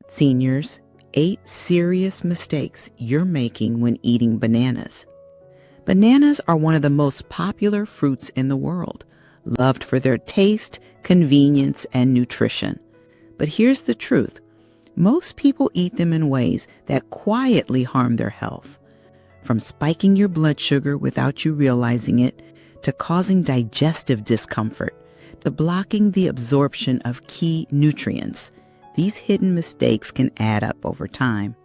Seniors, 8 serious mistakes you're making when eating bananas. Bananas are one of the most popular fruits in the world, loved for their taste, convenience, and nutrition. But here's the truth. Most people eat them in ways that quietly harm their health. From spiking your blood sugar without you realizing it, to causing digestive discomfort, to blocking the absorption of key nutrients. These hidden mistakes can add up over time.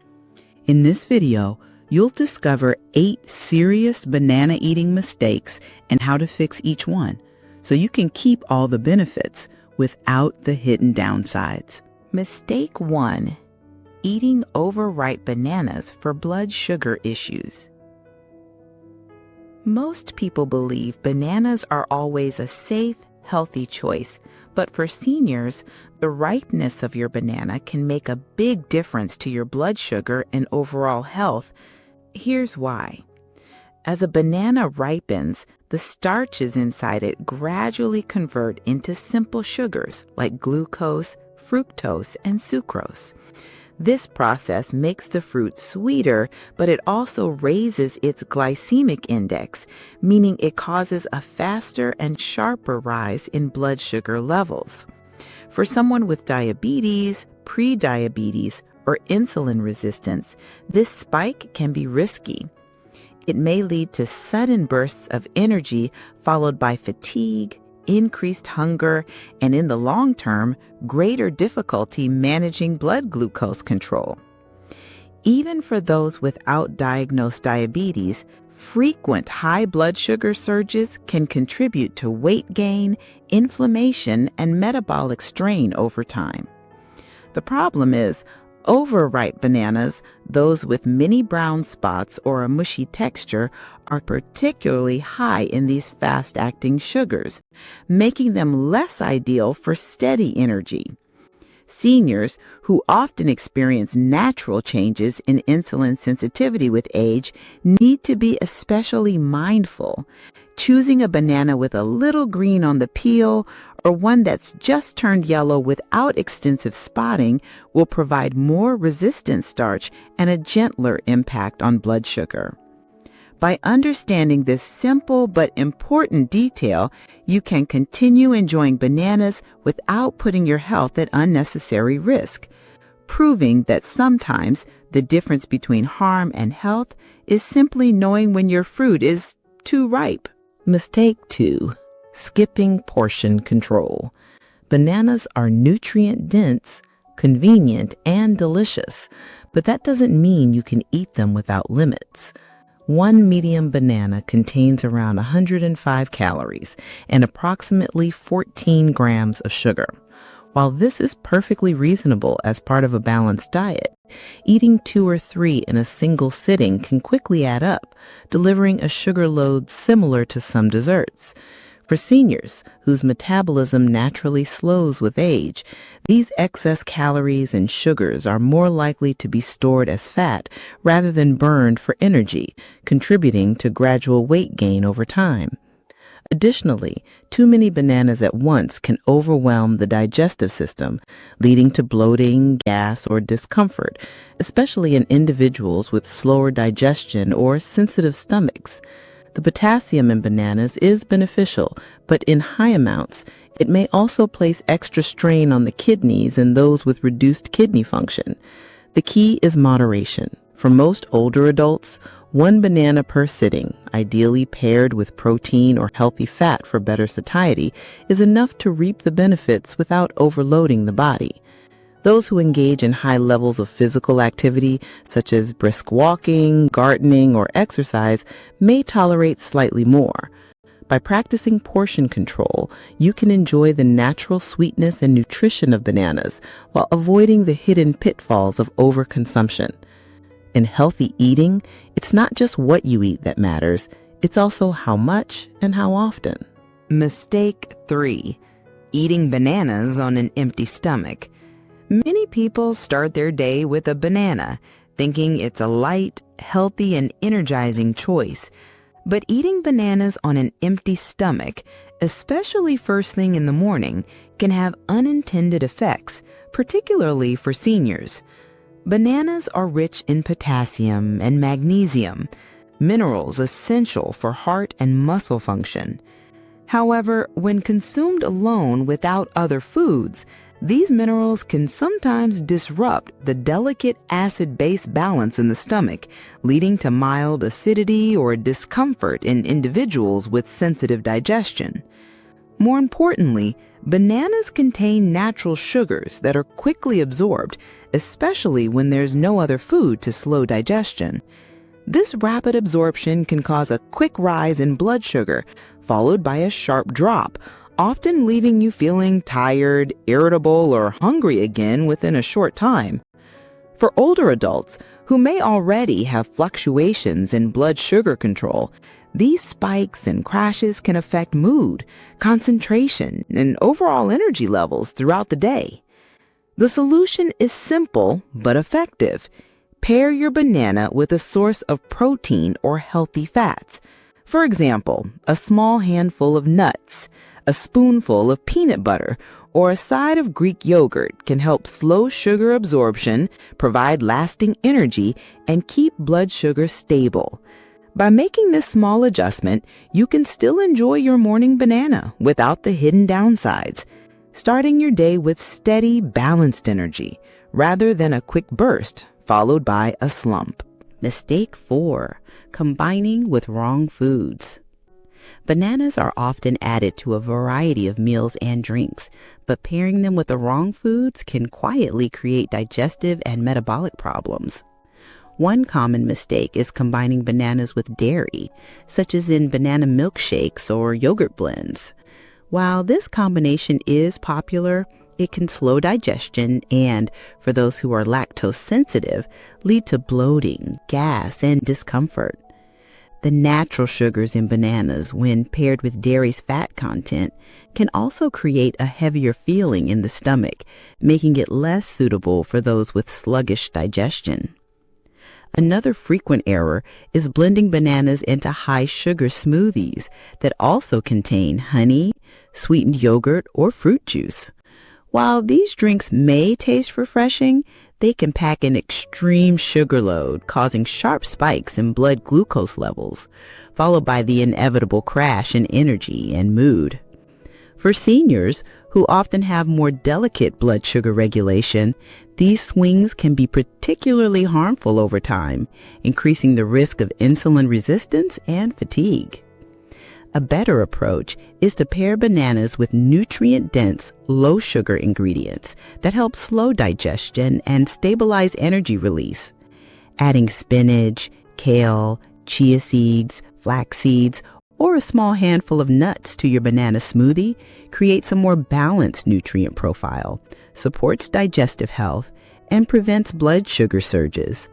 In this video, you'll discover 8 serious banana eating mistakes and how to fix each one, so you can keep all the benefits without the hidden downsides. Mistake 1. Eating overripe bananas for blood sugar issues. Most people believe bananas are always a safe, healthy choice, but for seniors, the ripeness of your banana can make a big difference to your blood sugar and overall health. Here's why. As a banana ripens, the starches inside it gradually convert into simple sugars like glucose, fructose, and sucrose. This process makes the fruit sweeter, but it also raises its glycemic index, meaning it causes a faster and sharper rise in blood sugar levels. For someone with diabetes, prediabetes, or insulin resistance, this spike can be risky. It may lead to sudden bursts of energy followed by fatigue, increased hunger, and in the long term, greater difficulty managing blood glucose control. Even for those without diagnosed diabetes, frequent high blood sugar surges can contribute to weight gain, inflammation, and metabolic strain over time. The problem is, overripe bananas, those with many brown spots or a mushy texture, are particularly high in these fast-acting sugars, making them less ideal for steady energy. Seniors, who often experience natural changes in insulin sensitivity with age, need to be especially mindful. Choosing a banana with a little green on the peel or one that's just turned yellow without extensive spotting will provide more resistant starch and a gentler impact on blood sugar. By understanding this simple but important detail, you can continue enjoying bananas without putting your health at unnecessary risk, proving that sometimes the difference between harm and health is simply knowing when your fruit is too ripe. Mistake 2. Skipping portion control. Bananas are nutrient-dense, convenient, and delicious, but that doesn't mean you can eat them without limits. One medium banana contains around 105 calories and approximately 14 grams of sugar. While this is perfectly reasonable as part of a balanced diet, eating 2 or 3 in a single sitting can quickly add up, delivering a sugar load similar to some desserts. For seniors, whose metabolism naturally slows with age, these excess calories and sugars are more likely to be stored as fat rather than burned for energy, contributing to gradual weight gain over time. Additionally, too many bananas at once can overwhelm the digestive system, leading to bloating, gas, or discomfort, especially in individuals with slower digestion or sensitive stomachs. The potassium in bananas is beneficial, but in high amounts, it may also place extra strain on the kidneys in those with reduced kidney function. The key is moderation. For most older adults, 1 banana per sitting, ideally paired with protein or healthy fat for better satiety, is enough to reap the benefits without overloading the body. Those who engage in high levels of physical activity, such as brisk walking, gardening, or exercise, may tolerate slightly more. By practicing portion control, you can enjoy the natural sweetness and nutrition of bananas while avoiding the hidden pitfalls of overconsumption. In healthy eating, it's not just what you eat that matters, it's also how much and how often. Mistake 3. Eating bananas on an empty stomach. Many people start their day with a banana, thinking it's a light, healthy, and energizing choice. But eating bananas on an empty stomach, especially first thing in the morning, can have unintended effects, particularly for seniors. Bananas are rich in potassium and magnesium, minerals essential for heart and muscle function. However, when consumed alone without other foods, these minerals can sometimes disrupt the delicate acid-base balance in the stomach, leading to mild acidity or discomfort in individuals with sensitive digestion. More importantly, bananas contain natural sugars that are quickly absorbed, especially when there's no other food to slow digestion. This rapid absorption can cause a quick rise in blood sugar, followed by a sharp drop, often leaving you feeling tired, irritable, or hungry again within a short time. For older adults who may already have fluctuations in blood sugar control, these spikes and crashes can affect mood, concentration, and overall energy levels throughout the day. The solution is simple but effective. Pair your banana with a source of protein or healthy fats. For example, a small handful of nuts, a spoonful of peanut butter, or a side of Greek yogurt can help slow sugar absorption, provide lasting energy, and keep blood sugar stable. By making this small adjustment, you can still enjoy your morning banana without the hidden downsides, starting your day with steady, balanced energy, rather than a quick burst followed by a slump. Mistake 4. Combining with wrong foods. Bananas are often added to a variety of meals and drinks, but pairing them with the wrong foods can quietly create digestive and metabolic problems. One common mistake is combining bananas with dairy, such as in banana milkshakes or yogurt blends. While this combination is popular, it can slow digestion and, for those who are lactose sensitive, lead to bloating, gas, and discomfort. The natural sugars in bananas, when paired with dairy's fat content, can also create a heavier feeling in the stomach, making it less suitable for those with sluggish digestion. Another frequent error is blending bananas into high-sugar smoothies that also contain honey, sweetened yogurt, or fruit juice. While these drinks may taste refreshing, they can pack an extreme sugar load, causing sharp spikes in blood glucose levels, followed by the inevitable crash in energy and mood. For seniors, who often have more delicate blood sugar regulation, these swings can be particularly harmful over time, increasing the risk of insulin resistance and fatigue. A better approach is to pair bananas with nutrient-dense, low-sugar ingredients that help slow digestion and stabilize energy release. Adding spinach, kale, chia seeds, flax seeds, or a small handful of nuts to your banana smoothie creates a more balanced nutrient profile, supports digestive health, and prevents blood sugar surges.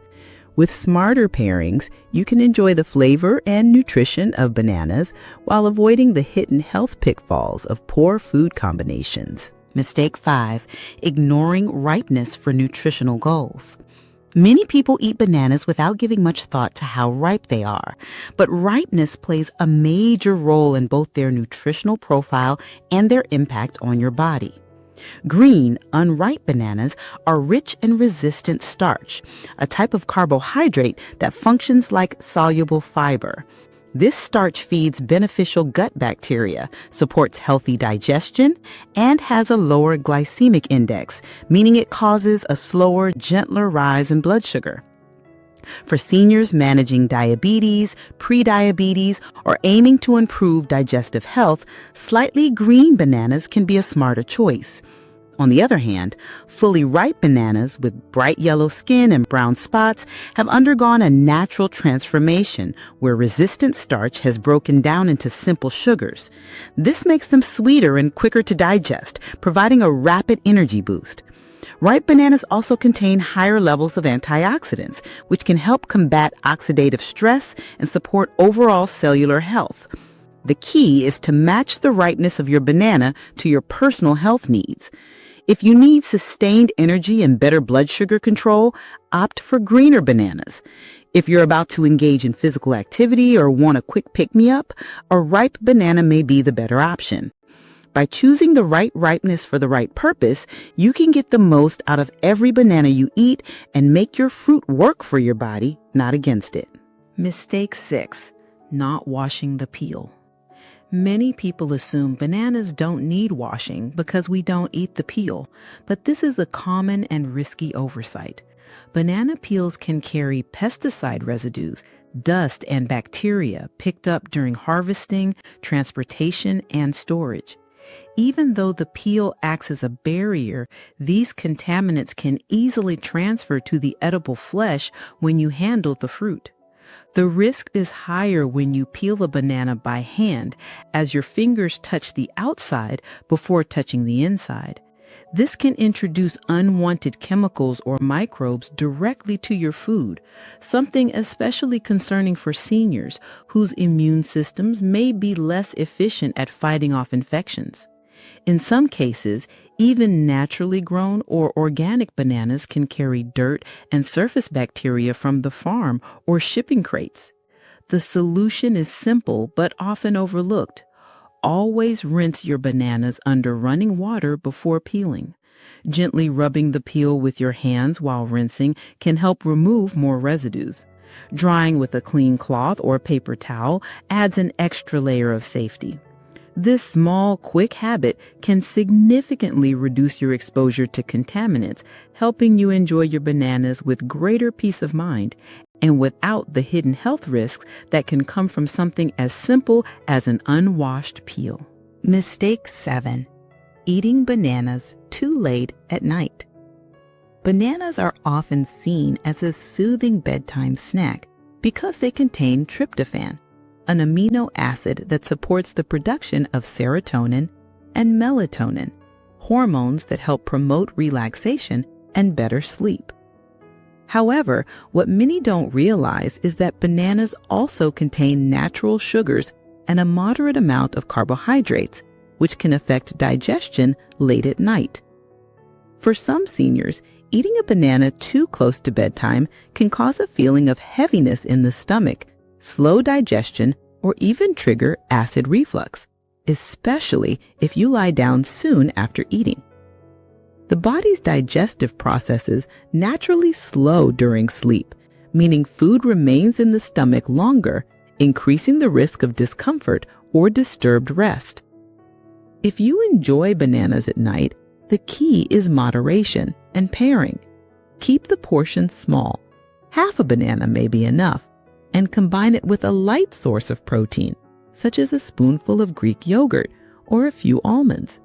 With smarter pairings, you can enjoy the flavor and nutrition of bananas while avoiding the hidden health pitfalls of poor food combinations. Mistake 5. Ignoring ripeness for nutritional goals. Many people eat bananas without giving much thought to how ripe they are, but ripeness plays a major role in both their nutritional profile and their impact on your body. Green, unripe bananas are rich in resistant starch, a type of carbohydrate that functions like soluble fiber. This starch feeds beneficial gut bacteria, supports healthy digestion, and has a lower glycemic index, meaning it causes a slower, gentler rise in blood sugar. For seniors managing diabetes, prediabetes, or aiming to improve digestive health, slightly green bananas can be a smarter choice. On the other hand, fully ripe bananas with bright yellow skin and brown spots have undergone a natural transformation where resistant starch has broken down into simple sugars. This makes them sweeter and quicker to digest, providing a rapid energy boost. Ripe bananas also contain higher levels of antioxidants, which can help combat oxidative stress and support overall cellular health. The key is to match the ripeness of your banana to your personal health needs. If you need sustained energy and better blood sugar control, opt for greener bananas. If you're about to engage in physical activity or want a quick pick-me-up, a ripe banana may be the better option. By choosing the right ripeness for the right purpose, you can get the most out of every banana you eat and make your fruit work for your body, not against it. Mistake 6. Not washing the peel. Many people assume bananas don't need washing because we don't eat the peel, but this is a common and risky oversight. Banana peels can carry pesticide residues, dust, and bacteria picked up during harvesting, transportation, and storage. Even though the peel acts as a barrier, these contaminants can easily transfer to the edible flesh when you handle the fruit. The risk is higher when you peel a banana by hand, as your fingers touch the outside before touching the inside. This can introduce unwanted chemicals or microbes directly to your food, something especially concerning for seniors whose immune systems may be less efficient at fighting off infections. In some cases, even naturally grown or organic bananas can carry dirt and surface bacteria from the farm or shipping crates. The solution is simple but often overlooked. Always rinse your bananas under running water before peeling. Gently rubbing the peel with your hands while rinsing can help remove more residues. Drying with a clean cloth or paper towel adds an extra layer of safety. This small, quick habit can significantly reduce your exposure to contaminants, helping you enjoy your bananas with greater peace of mind and without the hidden health risks that can come from something as simple as an unwashed peel. Mistake 7. Eating bananas too late at night. Bananas are often seen as a soothing bedtime snack because they contain tryptophan, an amino acid that supports the production of serotonin and melatonin, hormones that help promote relaxation and better sleep. However, what many don't realize is that bananas also contain natural sugars and a moderate amount of carbohydrates, which can affect digestion late at night. For some seniors, eating a banana too close to bedtime can cause a feeling of heaviness in the stomach, slow digestion, or even trigger acid reflux, especially if you lie down soon after eating. The body's digestive processes naturally slow during sleep, meaning food remains in the stomach longer, increasing the risk of discomfort or disturbed rest. If you enjoy bananas at night, the key is moderation and pairing. Keep the portion small. Half a banana may be enough, and combine it with a light source of protein, such as a spoonful of Greek yogurt or a few almonds.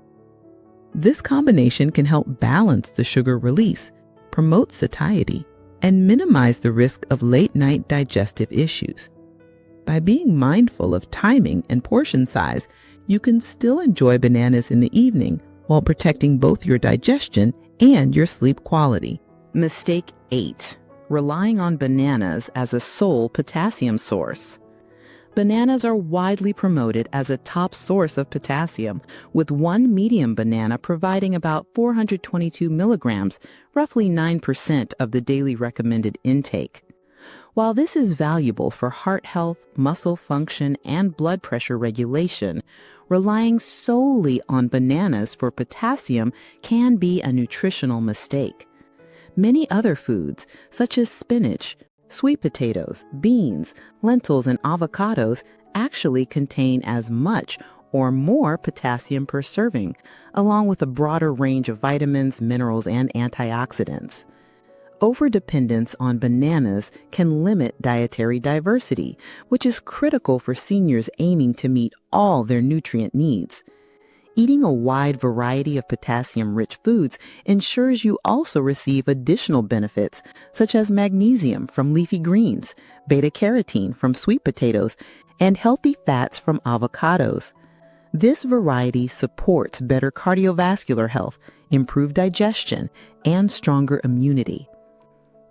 This combination can help balance the sugar release, promote satiety, and minimize the risk of late-night digestive issues. By being mindful of timing and portion size, you can still enjoy bananas in the evening while protecting both your digestion and your sleep quality. Mistake 8. Relying on bananas as a sole potassium source. Bananas are widely promoted as a top source of potassium, with one medium banana providing about 422 milligrams, roughly 9% of the daily recommended intake. While this is valuable for heart health, muscle function, and blood pressure regulation, relying solely on bananas for potassium can be a nutritional mistake. Many other foods, such as spinach, sweet potatoes, beans, lentils, and avocados, actually contain as much or more potassium per serving, along with a broader range of vitamins, minerals, and antioxidants. Overdependence on bananas can limit dietary diversity, which is critical for seniors aiming to meet all their nutrient needs. Eating a wide variety of potassium-rich foods ensures you also receive additional benefits, such as magnesium from leafy greens, beta-carotene from sweet potatoes, and healthy fats from avocados. This variety supports better cardiovascular health, improved digestion, and stronger immunity.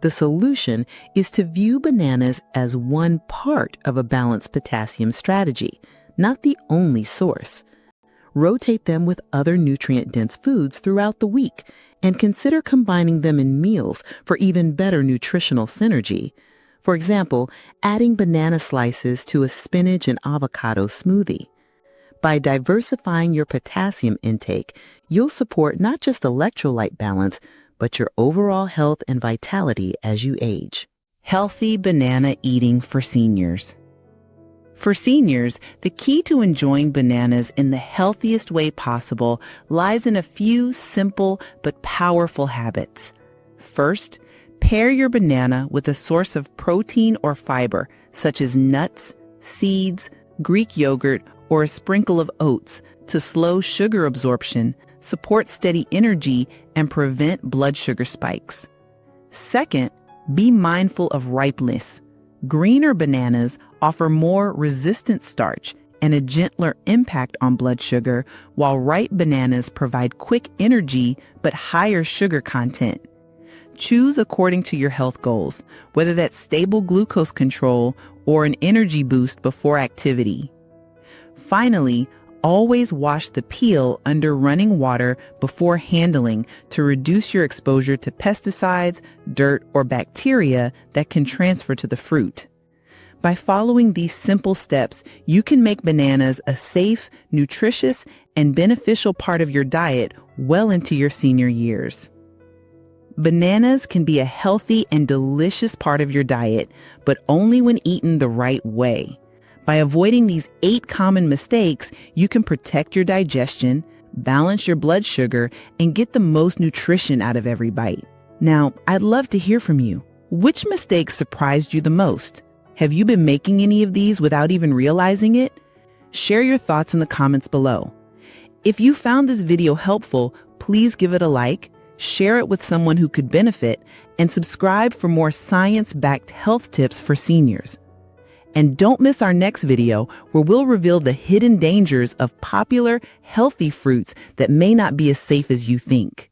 The solution is to view bananas as one part of a balanced potassium strategy, not the only source. Rotate them with other nutrient-dense foods throughout the week, and consider combining them in meals for even better nutritional synergy. For example, adding banana slices to a spinach and avocado smoothie. By diversifying your potassium intake, you'll support not just electrolyte balance, but your overall health and vitality as you age. Healthy banana eating for seniors. For seniors, the key to enjoying bananas in the healthiest way possible lies in a few simple but powerful habits. First, pair your banana with a source of protein or fiber, such as nuts, seeds, Greek yogurt, or a sprinkle of oats to slow sugar absorption, support steady energy, and prevent blood sugar spikes. Second, be mindful of ripeness. Greener bananas offer more resistant starch and a gentler impact on blood sugar, while ripe bananas provide quick energy but higher sugar content. Choose according to your health goals, whether that's stable glucose control or an energy boost before activity. Finally, always wash the peel under running water before handling to reduce your exposure to pesticides, dirt, or bacteria that can transfer to the fruit. By following these simple steps, you can make bananas a safe, nutritious, and beneficial part of your diet well into your senior years. Bananas can be a healthy and delicious part of your diet, but only when eaten the right way. By avoiding these 8 common mistakes, you can protect your digestion, balance your blood sugar, and get the most nutrition out of every bite. Now, I'd love to hear from you. Which mistakes surprised you the most? Have you been making any of these without even realizing it? Share your thoughts in the comments below. If you found this video helpful, please give it a like, share it with someone who could benefit, and subscribe for more science-backed health tips for seniors. And don't miss our next video where we'll reveal the hidden dangers of popular, healthy fruits that may not be as safe as you think.